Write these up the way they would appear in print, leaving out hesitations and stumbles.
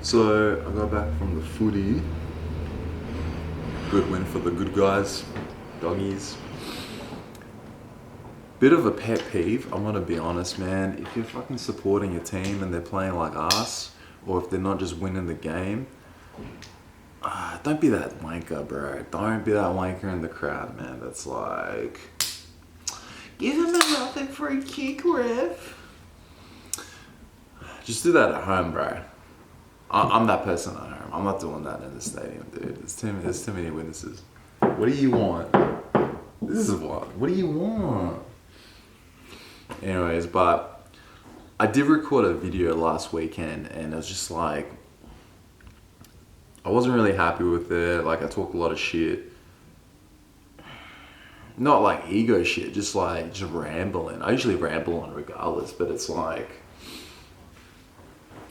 So I got back from the footy. Good win for the good guys, Doggies. Bit of a pet peeve, I'm gonna be honest, man. If you're fucking supporting your team and they're playing like us, or if they're not just winning the game, don't be that wanker, bro. Don't be that wanker in the crowd, man. That's like, give him another free kick, ref. Just do that at home, bro. I'm that person at home. I'm not doing that in the stadium, dude. There's too many witnesses. What do you want? This is what do you want? Anyways, but I did record a video last weekend and it was just like, I wasn't really happy with it. Like I talked a lot of shit. Not like ego shit, just rambling. I usually ramble on regardless, but it's like,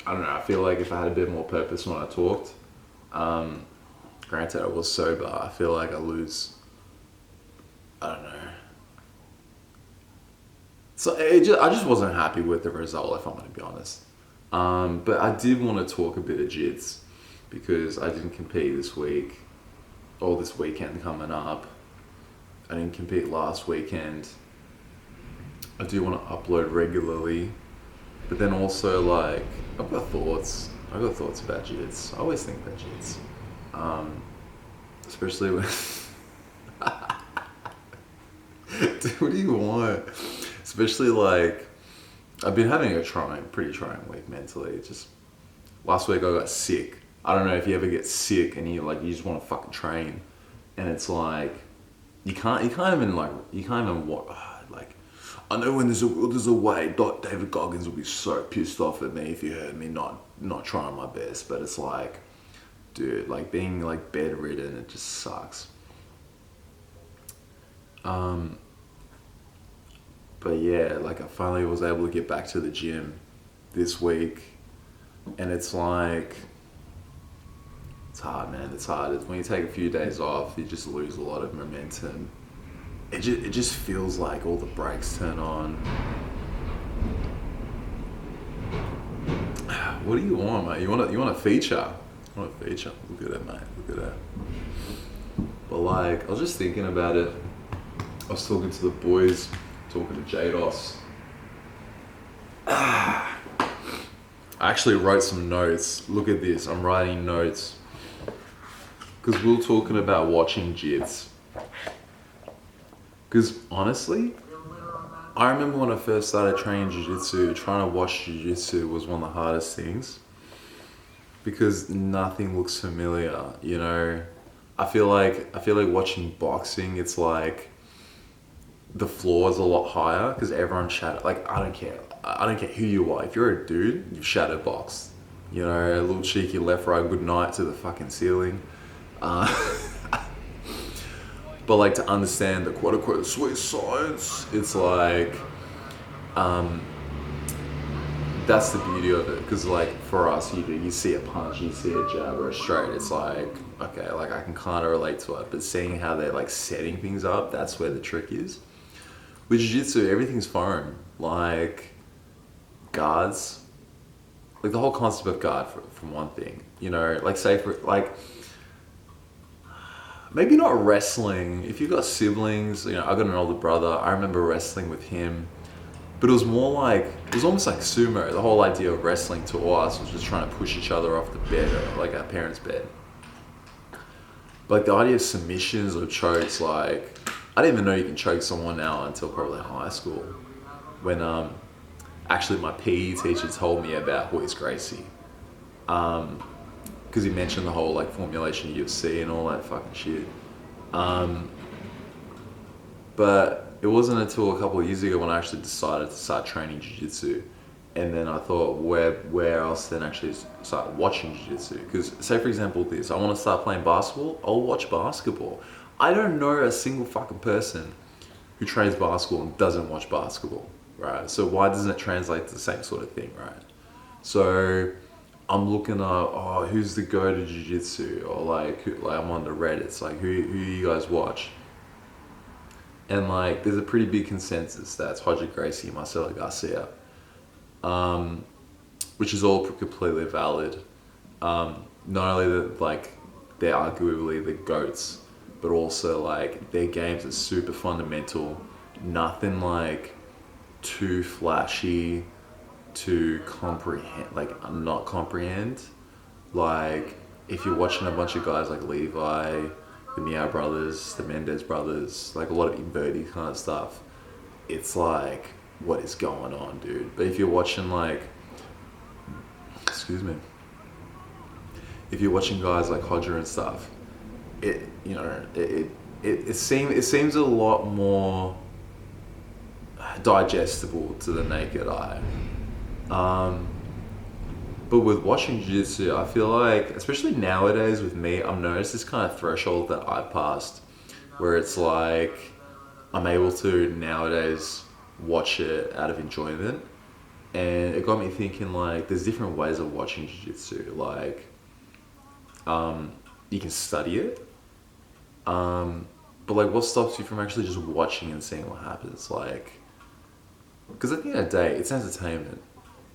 I don't know, I feel like if I had a bit more purpose when I talked, granted I was sober, I feel like I lose, I don't know. So I just wasn't happy with the result, if I'm going to be honest. But I did want to talk a bit of Jits because I didn't compete this week or this weekend coming up. I didn't compete last weekend. I do want to upload regularly, but then also like I've got thoughts about Jits. I always think about Jits, especially when. Dude, what do you want? Especially like, I've been having a pretty trying week mentally. Just last week I got sick. I don't know if you ever get sick and you just want to fucking train, and it's like you can't even like. I know when there's a way, David Goggins will be so pissed off at me if you heard me not trying my best. But it's like, dude, like being like bedridden, it just sucks. But yeah, like I finally was able to get back to the gym this week, and it's like, it's hard, man. It's hard. It's when you take a few days off, you just lose a lot of momentum. It just feels like all the brakes turn on. What do you want, mate? You want a feature? You want a feature? Look at it, mate. Look at that. But like, I was just thinking about it. I was talking to the boys, talking to Jados. I actually wrote some notes. Look at this. I'm writing notes because we were talking about watching Jits. Because honestly, I remember when I first started training jiu-jitsu, trying to watch jiu-jitsu was one of the hardest things because nothing looks familiar, you know. I feel like watching boxing, it's like the floor is a lot higher because everyone's shadow. Like I don't care who you are. If you're a dude, you've shadow boxed. You know, a little cheeky left right good night to the fucking ceiling. But like to understand the quote unquote sweet science, it's like, that's the beauty of it. Because like for us, you see a punch, you see a jab or a straight, it's like, okay, like I can kind of relate to it. But seeing how they're like setting things up, that's where the trick is. With jiu-jitsu, everything's foreign. Like guards, like the whole concept of guard from one thing, you know, like say for like, maybe not wrestling. If you've got siblings, you know, I got an older brother. I remember wrestling with him, but it was more like, it was almost like sumo. The whole idea of wrestling to us was just trying to push each other off the bed, or like our parents' bed. But like the idea of submissions or chokes, like I didn't even know you can choke someone now until probably high school, when actually my PE teacher told me about Royce Gracie. Because he mentioned the whole like formulation of UFC and all that fucking shit. But it wasn't until a couple of years ago when I actually decided to start training jiu-jitsu. And then I thought, where else then actually start watching jiu-jitsu? Because say for example this, I want to start playing basketball, I'll watch basketball. I don't know a single fucking person who trains basketball and doesn't watch basketball, right? So why doesn't it translate to the same sort of thing, right? So I'm looking up, who's the go to jiu-jitsu, or like I'm on the Reddits, like who you guys watch, and like there's a pretty big consensus that's Roger Gracie and Marcelo Garcia, which is all completely valid. Not only that, like, they're arguably the goats, but also like their games are super fundamental. Nothing like too flashy to comprehend, like not comprehend. Like if you're watching a bunch of guys like Levi, the Meow brothers, the Mendez brothers, like a lot of inverted kind of stuff, it's like, what is going on, dude? But if you're watching like, excuse me, if you're watching guys like Hodger and stuff, it, you know, it seems a lot more digestible to the naked eye. But with watching jiu-jitsu, I feel like, especially nowadays with me, I've noticed this kind of threshold that I passed, where it's like I'm able to nowadays watch it out of enjoyment, and it got me thinking like there's different ways of watching jiu-jitsu. Like, you can study it, but like, what stops you from actually just watching and seeing what happens? Like, because at the end of the day, it's entertainment.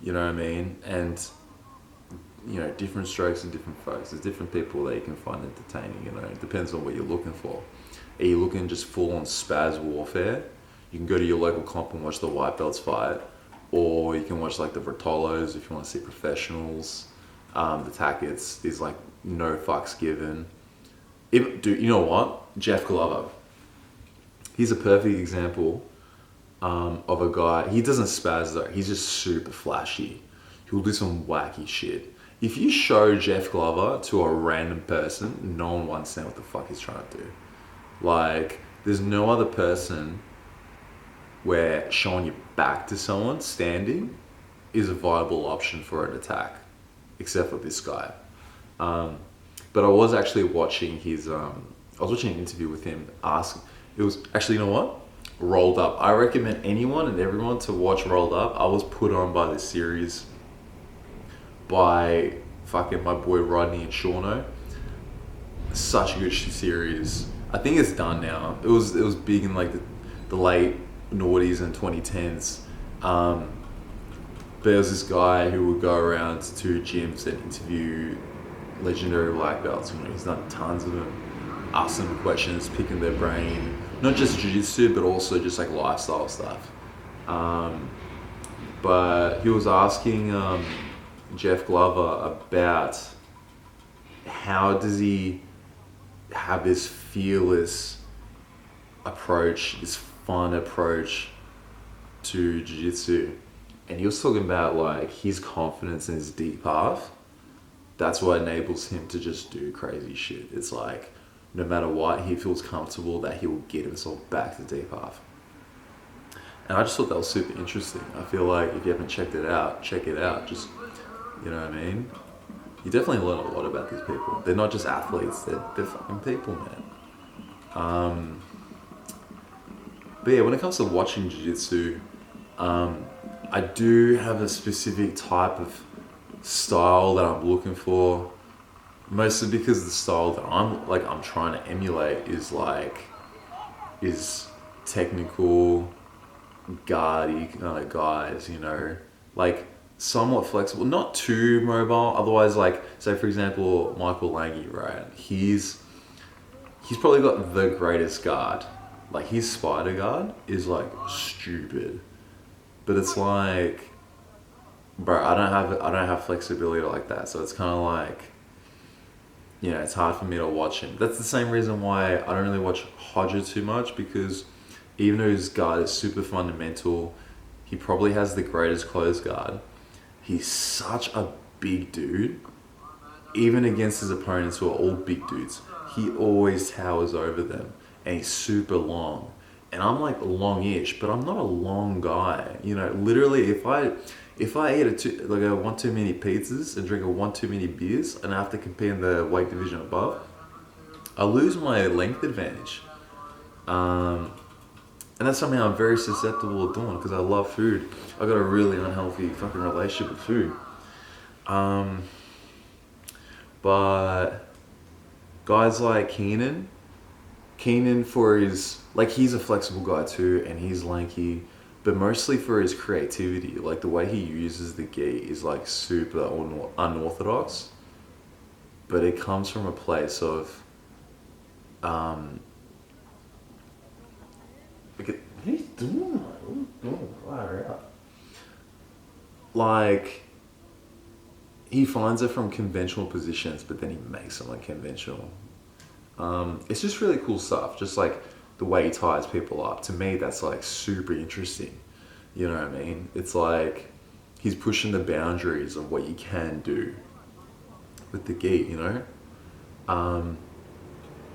You know what I mean? And you know, different strokes and different folks. There's different people that you can find entertaining. You know, it depends on what you're looking for. Are you looking just full on spaz warfare? You can go to your local comp and watch the white belts fight, or you can watch like the Bertolos if you want to see professionals. The Tackets, there's like no fucks given. Dude, you know what? Jeff Glover. He's a perfect example of a guy. He doesn't spaz though. He's just super flashy. He'll do some wacky shit. If you show Jeff Glover to a random person, no one will understand what the fuck he's trying to do. Like, there's no other person where showing your back to someone standing is a viable option for an attack, except for this guy. But I was actually watching his, I was watching an interview with him. It was actually, you know what? Rolled Up. I recommend anyone and everyone to watch Rolled Up. I was put on by this series by fucking my boy Rodney and Shauno. Such a good series. I think it's done now. It was big in like the late noughties and 2010s. But there was this guy who would go around to gyms and interview legendary black belts. You know, he's done tons of them, ask them questions, picking their brain, not just jiu-jitsu but also just like lifestyle stuff. But he was asking Jeff Glover about how does he have this fearless approach, this fun approach to jiu-jitsu, and he was talking about like his confidence in his deep path. That's what enables him to just do crazy shit. It's like no matter what, he feels comfortable that he will get himself back to deep path. And I just thought that was super interesting. I feel like if you haven't checked it out, check it out. Just, you know what I mean? You definitely learn a lot about these people. They're not just athletes, they're fucking people, man. But yeah, when it comes to watching jiu-jitsu, I do have a specific type of style that I'm looking for. Mostly because the style that I'm trying to emulate is technical, guardy kind of guys, you know, like somewhat flexible, not too mobile. Otherwise, like, say for example, Michael Lange, right? He's probably got the greatest guard. Like his spider guard is like stupid, but it's like, bro, I don't have flexibility like that. So it's kind of like, you know, it's hard for me to watch him. That's the same reason why I don't really watch Hodger too much, because even though his guard is super fundamental, he probably has the greatest close guard. He's such a big dude. Even against his opponents who are all big dudes, he always towers over them, and he's super long. And I'm like longish, but I'm not a long guy. You know, literally, if I eat one too many pizzas and drink one too many beers, and I have to compete in the weight division above, I lose my length advantage. And that's something I'm very susceptible to doing because I love food. I got a really unhealthy fucking relationship with food. But guys like Keenan for his, like, he's a flexible guy too, and he's lanky, but mostly for his creativity. Like the way he uses the gi is like super unorthodox. but it comes from a place of um what are you doing, mate? What are you doing? Fire out. Like, he finds it from conventional positions, but then he makes them unconventional. It's just really cool stuff. Just like the way he ties people up. To me, that's like super interesting. You know what I mean? It's like he's pushing the boundaries of what you can do with the gi, you know? Um,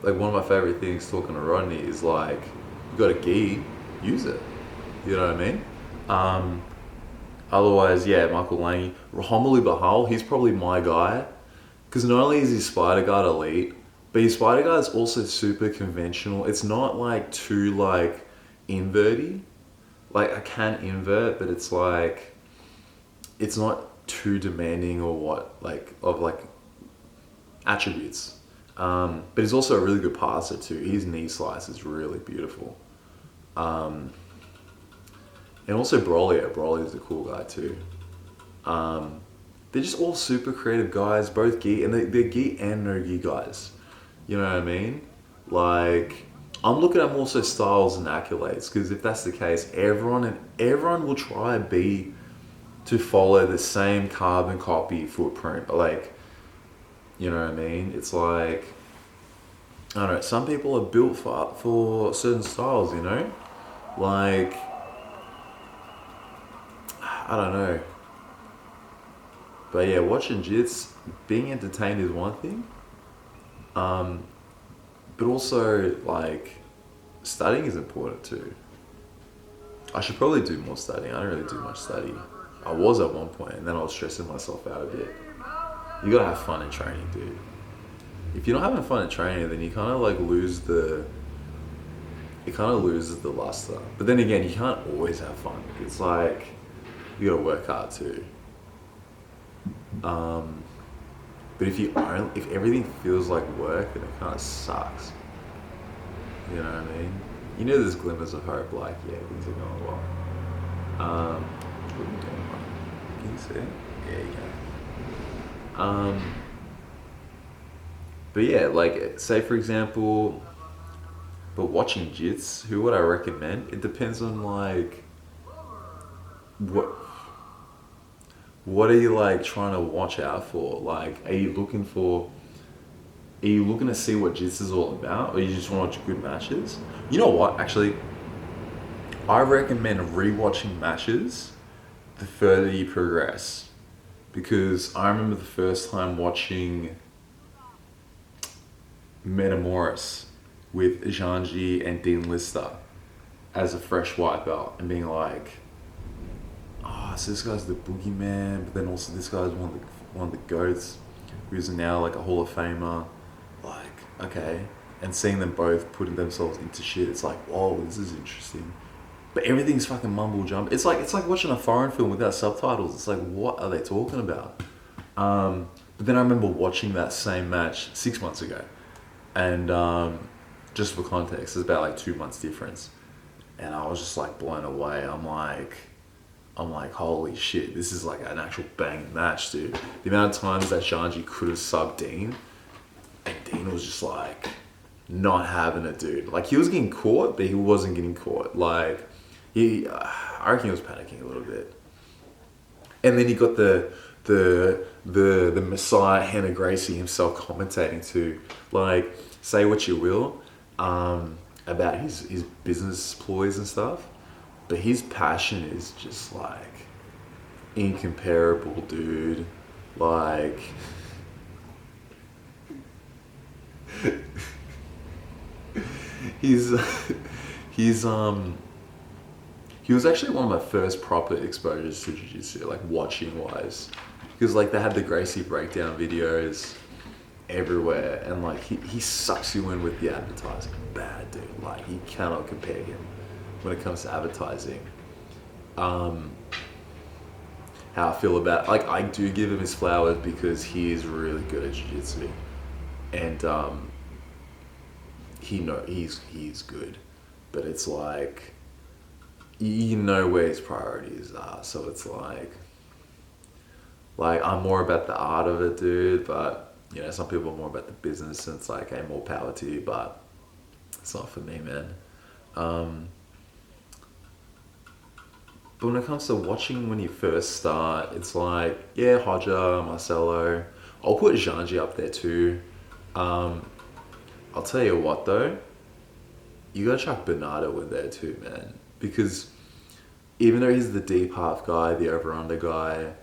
like one of my favorite things talking to Rodney is like, you got a gi, use it. You know what I mean? Um, Otherwise, yeah, Michael Lange, Romelu Bahal, he's probably my guy. Because not only is his spider guard elite, but his spider guard is also super conventional. It's not like too like inverty. Like I can invert, but it's like it's not too demanding or what like of like attributes. But he's also a really good passer too. His knee slice is really beautiful. Um, and also Broly is a cool guy too. Um, they're just all super creative guys, both gi and they're gi and no gi guys. You know what I mean? Like, I'm looking at more so styles and accolades because if that's the case, everyone will try to follow the same carbon copy footprint. Like, you know what I mean? It's like I don't know. Some people are built for certain styles. You know, like I don't know. But yeah, watching Jits, being entertained is one thing. Um, but also like studying is important too. I should probably do more studying. I don't really do much study. I was at one point, and then I was stressing myself out a bit. You gotta have fun in training, dude. If you're not having fun in training, then you kind of like it kind of loses the luster. But then again, you can't always have fun. It's like you gotta work hard too. Um, but if everything feels like work, then it kind of sucks. You know what I mean? You know, there's glimmers of hope. Like, yeah, things are going well. What are you doing, man? Can you see it? Yeah, you can. But yeah, like, say for example, but watching Jits, who would I recommend? It depends on like what what are you like trying to watch out for? Like, are you looking to see what Jits is all about, or you just want to watch good matches? You know what? Actually, I recommend rewatching matches the further you progress, because I remember the first time watching Metamoris with Janji and Dean Lister as a fresh white belt and being like, oh, so this guy's the boogeyman, but then also this guy's one of the goats who's now like a Hall of Famer. Like, okay. And seeing them both putting themselves into shit, it's like, whoa, this is interesting. But everything's fucking mumble jump. It's like watching a foreign film without subtitles. It's like, what are they talking about? But then I remember watching that same match 6 months ago, and just for context, it's about like 2 months difference, and I was just like blown away. I'm like, holy shit, this is like an actual banging match, dude. The amount of times that Shanji could have subbed Dean, and Dean was just like not having it, dude. Like he was getting caught, but he wasn't getting caught. Like I reckon he was panicking a little bit. And then you got the Messiah Hannah Gracie himself commentating to like say what you will about his business ploys and stuff, but his passion is just like incomparable, dude. Like he's he's he was actually one of my first proper exposures to jiu-jitsu, like watching wise, because like they had the Gracie breakdown videos everywhere, and like he sucks you in with the advertising bad, dude. Like you cannot compare him when it comes to advertising. How I feel about, like, I do give him his flowers because he is really good at jiu-jitsu, and he's good, but it's like you know where his priorities are, so it's like I'm more about the art of it, dude. But You know, some people are more about the business, and it's like, hey, more power to you, but it's not for me, man. Um, but when it comes to watching when you first start, it's like, yeah, Hodger, Marcelo. I'll put Janji up there too. Um, I'll tell you what though, you gotta chuck Bernardo in there too, man. Because even though he's the deep half guy, the over under guy,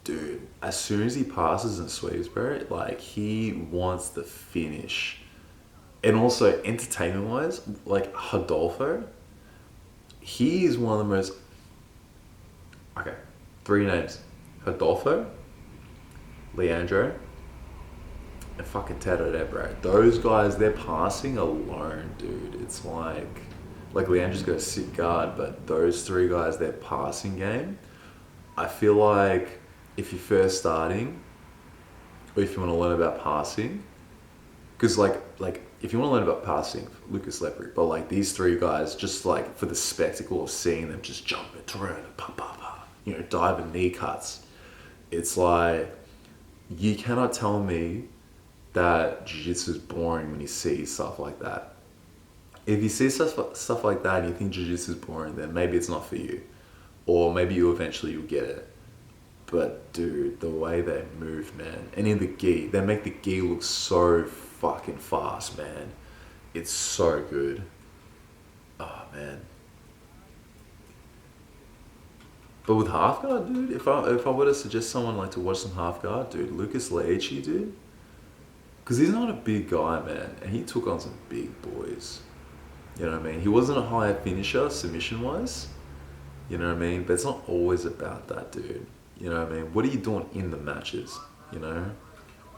dude, as soon as he passes and sweeps, bro, like he wants the finish. And also entertainment wise, like Rodolfo, he is one of the most, okay, three names: Rodolfo, Leandro, and fucking Tato, bro. Those guys, they're passing alone, dude. It's like Leandro's got a sick guard, but those three guys, their passing game, I feel like if you're first starting, or if you want to learn about passing, because like if you want to learn about passing, Lucas Lepre, but like these three guys, just like for the spectacle of seeing them just jumping, turn, pa pa pa, you know, diving knee cuts, it's like you cannot tell me that jiu-jitsu is boring when you see stuff like that. If you see stuff like that and you think jiu-jitsu is boring, then maybe it's not for you, or maybe you eventually you'll get it. But dude, the way they move, man, and in the gi, they make the gi look so fucking fast, man. It's so good. Oh man. But with half guard, dude, if I were to suggest someone like to watch some half guard, dude, Lucas Leachi, dude, because he's not a big guy, man, and he took on some big boys. You know what I mean? He wasn't a high finisher submission wise. You know what I mean? But it's not always about that, dude. You know what I mean? What are you doing in the matches? You know?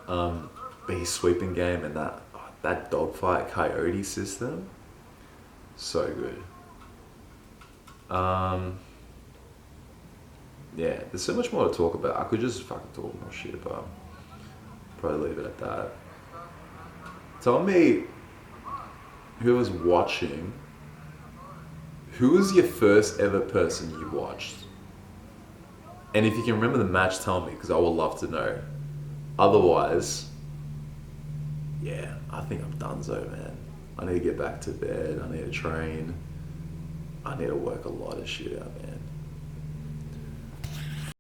But his sweeping game and that dogfight coyote system, so good. Um, yeah, there's so much more to talk about. I could just fucking talk more shit, but probably leave it at that. Tell me, who was watching, who was your first ever person you watched? And if you can remember the match, tell me, because I would love to know. Otherwise, yeah, I think I'm donezo, man. I need to get back to bed. I need to train. I need to work a lot of shit out, man.